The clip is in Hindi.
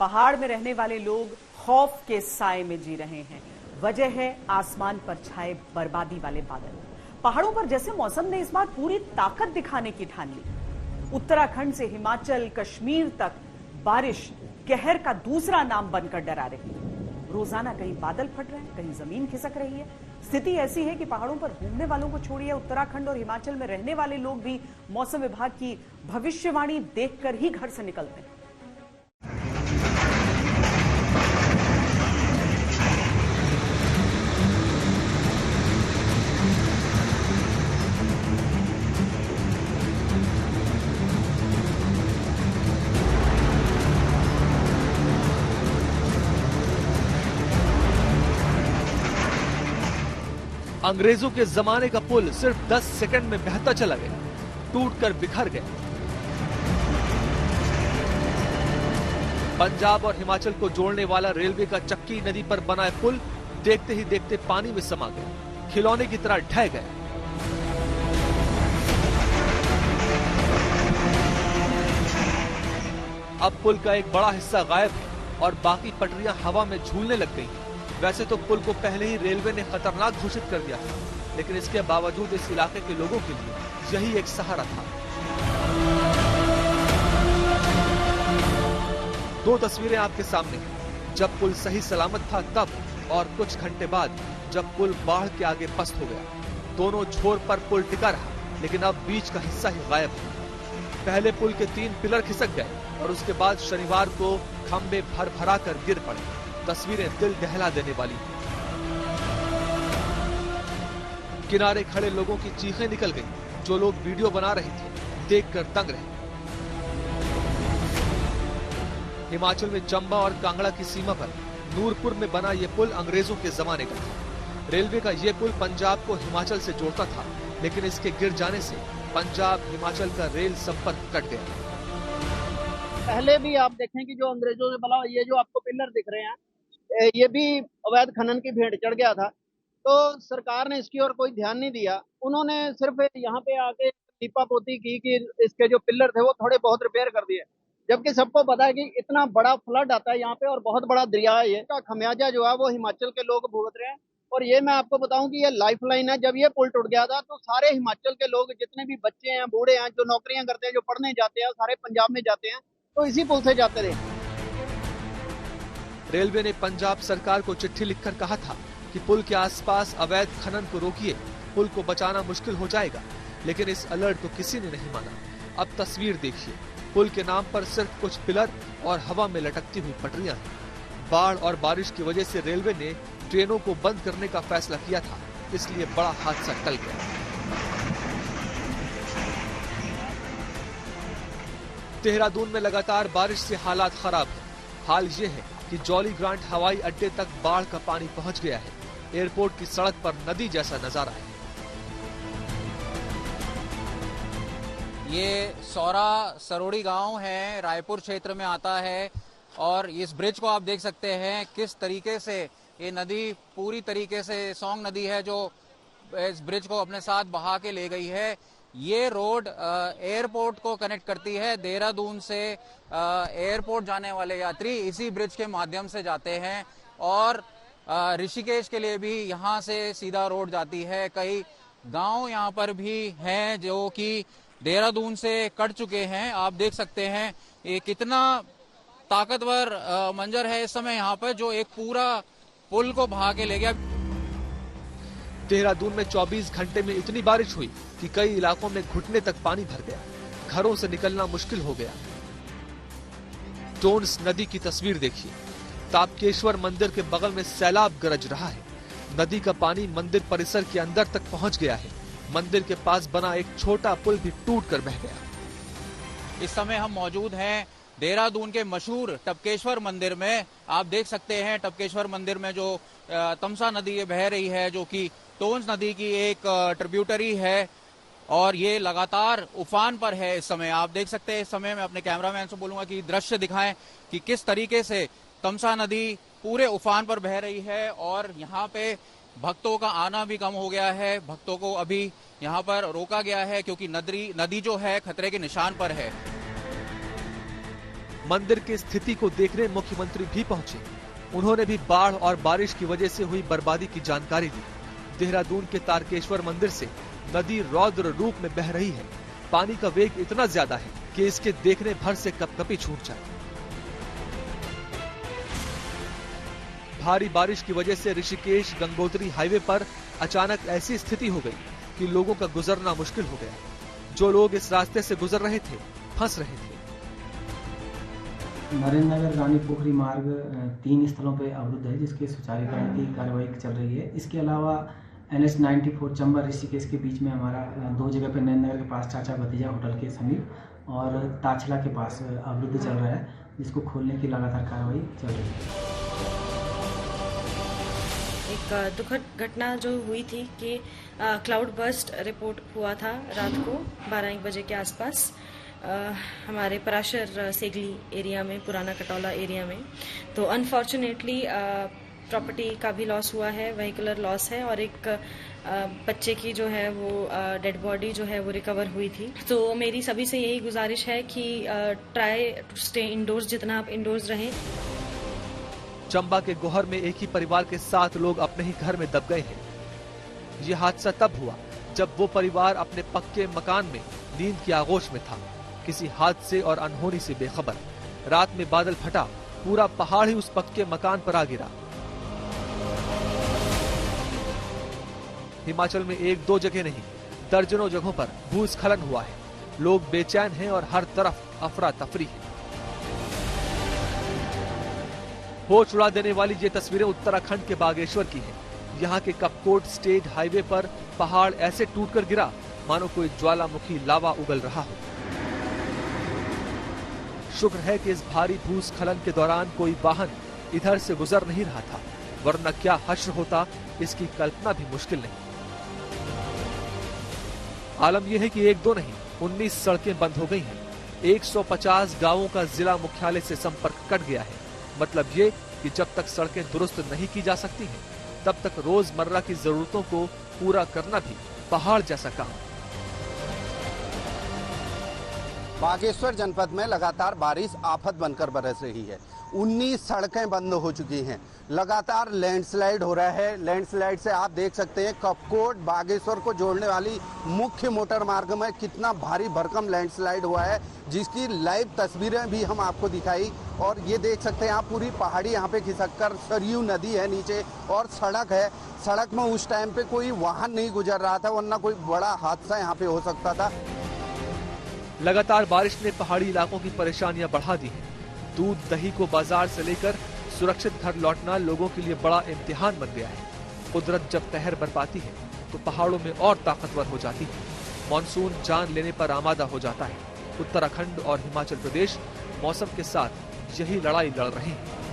पहाड़ में रहने वाले लोग खौफ के साए में जी रहे हैं। वजह है आसमान पर छाए बर्बादी वाले बादल। पहाड़ों पर जैसे मौसम ने इस बार पूरी ताकत दिखाने की ठान ली। उत्तराखंड से हिमाचल कश्मीर तक बारिश कहर का दूसरा नाम बनकर डरा रही है। रोजाना कहीं बादल फट रहे हैं, कहीं जमीन खिसक रही है। स्थिति ऐसी है कि पहाड़ों पर घूमने वालों को छोड़िए, उत्तराखंड और हिमाचल में रहने वाले लोग भी मौसम विभाग की भविष्यवाणी देखकर ही घर से निकलते हैं। अंग्रेजों के जमाने का पुल सिर्फ 10 सेकंड में बहता चला गया, टूटकर बिखर गया। पंजाब और हिमाचल को जोड़ने वाला रेलवे का चक्की नदी पर बना पुल देखते ही देखते पानी में समा गया, खिलौने की तरह ढह गया। अब पुल का एक बड़ा हिस्सा गायब है और बाकी पटरियां हवा में झूलने लग गई। वैसे तो पुल को पहले ही रेलवे ने खतरनाक घोषित कर दिया था, लेकिन इसके बावजूद इस इलाके के लोगों के लिए यही एक सहारा था। दो तस्वीरें आपके सामने हैं, जब पुल सही सलामत था तब, और कुछ घंटे बाद जब पुल बाढ़ के आगे पस्त हो गया। दोनों छोर पर पुल टिका रहा, लेकिन अब बीच का हिस्सा ही गायब है। पहले पुल के 3 पिलर खिसक गए और उसके बाद शनिवार को खंबे भर-भरा कर गिर पड़े। तस्वीरें दिल दहला देने वाली। किनारे खड़े लोगों की चीखें निकल गईं, जो लोग वीडियो बना रहे थे, देखकर दंग रहे। हिमाचल में चंबा और कांगड़ा की सीमा पर नूरपुर में बना ये पुल अंग्रेजों के जमाने का था। रेलवे का ये पुल पंजाब को हिमाचल से जोड़ता था, लेकिन इसके गिर जाने से पंजाब हिमाचल का रेल संपर्क कट गया। पहले भी आप देखें कि जो अंग्रेजों से बना ये जो आपको पिलर दिख रहे हैं, ये भी अवैध खनन की भेंट चढ़ गया था। तो सरकार ने इसकी ओर कोई ध्यान नहीं दिया। उन्होंने सिर्फ यहाँ पे आके लीपापोती की कि इसके जो पिलर थे वो थोड़े बहुत रिपेयर कर दिए, जबकि सबको पता है कि इतना बड़ा फ्लड आता है यहाँ पे और बहुत बड़ा दरिया है। ये का खमियाजा जो है वो हिमाचल के लोग भुगत रहे हैं। और ये मैं आपको बताऊं कि ये लाइफ लाइन है। जब ये पुल टूट गया था तो सारे हिमाचल के लोग, जितने भी बच्चे हैं, बूढ़े हैं, जो नौकरियां करते हैं, जो पढ़ने जाते हैं, सारे पंजाब में जाते हैं, तो इसी पुल से जाते रहे। रेलवे ने पंजाब सरकार को चिट्ठी लिखकर कहा था कि पुल के आसपास अवैध खनन को रोकिए, पुल को बचाना मुश्किल हो जाएगा, लेकिन इस अलर्ट को किसी ने नहीं माना। अब तस्वीर देखिए, पुल के नाम पर सिर्फ कुछ पिलर और हवा में लटकती हुई पटरियां हैं। बाढ़ और बारिश की वजह से रेलवे ने ट्रेनों को बंद करने का फैसला किया था, इसलिए बड़ा हादसा टल गया। देहरादून में लगातार बारिश से हालात खराब है। हाल ये है कि जॉली ग्रांट हवाई अड्डे तक बाढ़ का पानी पहुंच गया है। एयरपोर्ट की सड़क पर नदी जैसा नजारा है। ये सौरा सरोड़ी गांव है, रायपुर क्षेत्र में आता है, और इस ब्रिज को आप देख सकते हैं किस तरीके से ये नदी पूरी तरीके से सौंग नदी है जो इस ब्रिज को अपने साथ बहा के ले गई है। ये रोड एयरपोर्ट को कनेक्ट करती है। देहरादून से एयरपोर्ट जाने वाले यात्री इसी ब्रिज के माध्यम से जाते हैं, और ऋषिकेश के लिए भी यहाँ से सीधा रोड जाती है। कई गांव यहाँ पर भी हैं जो कि देहरादून से कट चुके हैं। आप देख सकते हैं ये कितना ताकतवर मंजर है इस समय यहाँ पर, जो एक पूरा पुल को बहा के ले गया। देहरादून में 24 घंटे में इतनी बारिश हुई कि कई इलाकों में घुटने तक पानी भर गया, घरों से निकलना मुश्किल हो गया। टोन्स नदी की तस्वीर देखिए, तापकेश्वर मंदिर के बगल में सैलाब गरज रहा है। नदी का पानी मंदिर परिसर के अंदर तक पहुंच गया है। मंदिर के पास बना एक छोटा पुल भी टूटकर बह गया। इस समय हम मौजूद हैं देहरादून के मशहूर टपकेश्वर मंदिर में। आप देख सकते हैं टपकेश्वर मंदिर में जो तमसा नदी बह रही है, जो कि टोन्स नदी की एक ट्रिब्यूटरी है, और ये लगातार उफान पर है इस समय। आप देख सकते हैं इस समय मैं अपने कैमरामैन से बोलूंगा कि दृश्य दिखाएं कि किस तरीके से तमसा नदी पूरे उफान पर बह रही है, और यहाँ पे भक्तों का आना भी कम हो गया है। भक्तों को अभी यहाँ पर रोका गया है क्योंकि नदी जो है खतरे के निशान पर है। मंदिर की स्थिति को देखने मुख्यमंत्री भी पहुंचे। उन्होंने भी बाढ़ और बारिश की वजह से हुई बर्बादी की जानकारी दी। देहरादून के तारकेश्वर मंदिर से नदी रौद्र रूप में बह रही है। पानी का वेग इतना ज्यादा है कि इसके देखने भर से कपकपी छूट जाए। भारी बारिश की वजह से ऋषिकेश गंगोत्री हाईवे पर अचानक ऐसी स्थिति हो गई कि लोगों का गुजरना मुश्किल हो गया। जो लोग इस रास्ते से गुजर रहे थे, फंस रहे थे। नरेंद्र नगर रानी पोखरी मार्ग 3 स्थलों पर अवरुद्ध है, जिसके सुचारूकरण की कार्रवाई चल रही है। इसके अलावा NH 94 चंबा ऋषिकेश के बीच में हमारा 2 जगह पर नरेंद्र नगर के पास चाचा भतीजा होटल के समीप और ताछला के पास अवरुद्ध चल रहा है, जिसको खोलने की लगातार कार्रवाई चल रही है। एक दुखद घटना जो हुई थी कि क्लाउड बर्स्ट रिपोर्ट हुआ था रात को 12-1 बजे के आसपास हमारे पराशर सेगली एरिया में, पुराना कटौला एरिया में। तो अनफॉर्चुनेटली प्रॉपर्टी का भी लॉस हुआ है, व्हीकलर लॉस है और एक बच्चे की जो है वो डेड बॉडी जो है वो रिकवर हुई थी। तो मेरी सभी से यही गुजारिश है कि ट्राई टू स्टे इंडोर्स, जितना आप इंडोर्स रहें। चंबा के गोहर में एक ही परिवार के 7 लोग अपने ही घर में दब गए हैं। ये हादसा तब हुआ जब वो परिवार अपने पक्के मकान में नींद की आगोश में था, किसी हादसे और अनहोनी से बेखबर। रात में बादल फटा, पूरा पहाड़ ही उस पक्के मकान पर आ गिरा। हिमाचल में 1-2 जगह नहीं, दर्जनों जगहों पर भूस्खलन हुआ है। लोग बेचैन हैं और हर तरफ अफरा तफरी है। होश उड़ा देने वाली ये तस्वीरें उत्तराखंड के बागेश्वर की हैं। यहाँ के कपकोट स्टेट हाईवे पर पहाड़ ऐसे टूटकर गिरा मानो कोई ज्वालामुखी लावा उगल रहा हो। शुक्र है कि इस भारी भूस्खलन के दौरान कोई वाहन इधर से गुजर नहीं रहा था, वरना क्या हश्र होता इसकी कल्पना भी मुश्किल नहीं। आलम यह है कि 1-2 नहीं, 19 सड़कें बंद हो गई हैं। 150 गांवों का जिला मुख्यालय से संपर्क कट गया है। मतलब ये कि जब तक सड़कें दुरुस्त नहीं की जा सकती हैं, तब तक रोजमर्रा की जरूरतों को पूरा करना भी पहाड़ जैसा काम। बागेश्वर जनपद में लगातार बारिश आफत बनकर बरस रही है। 19 सड़कें बंद हो चुकी हैं। लगातार लैंडस्लाइड हो रहा है। लैंडस्लाइड से आप देख सकते हैं कपकोट बागेश्वर को जोड़ने वाली मुख्य मोटर मार्ग में कितना भारी भरकम लैंडस्लाइड हुआ है, जिसकी लाइव तस्वीरें भी हम आपको दिखाई। और ये देख सकते हैं आप, पूरी पहाड़ी यहाँ पे खिसक कर सरयू नदी है नीचे और सड़क है। सड़क में उस टाइम पे कोई वाहन नहीं गुजर रहा था, वरना कोई बड़ा हादसा यहाँ पे हो सकता था। लगातार बारिश ने पहाड़ी इलाकों की परेशानियां बढ़ा दी हैं। दूध दही को बाजार से लेकर सुरक्षित घर लौटना लोगों के लिए बड़ा इम्तिहान बन गया है। कुदरत जब कहर बरपाती है तो पहाड़ों में और ताकतवर हो जाती है। मॉनसून जान लेने पर आमादा हो जाता है। उत्तराखंड और हिमाचल प्रदेश मौसम के साथ यही लड़ाई लड़ रहे हैं।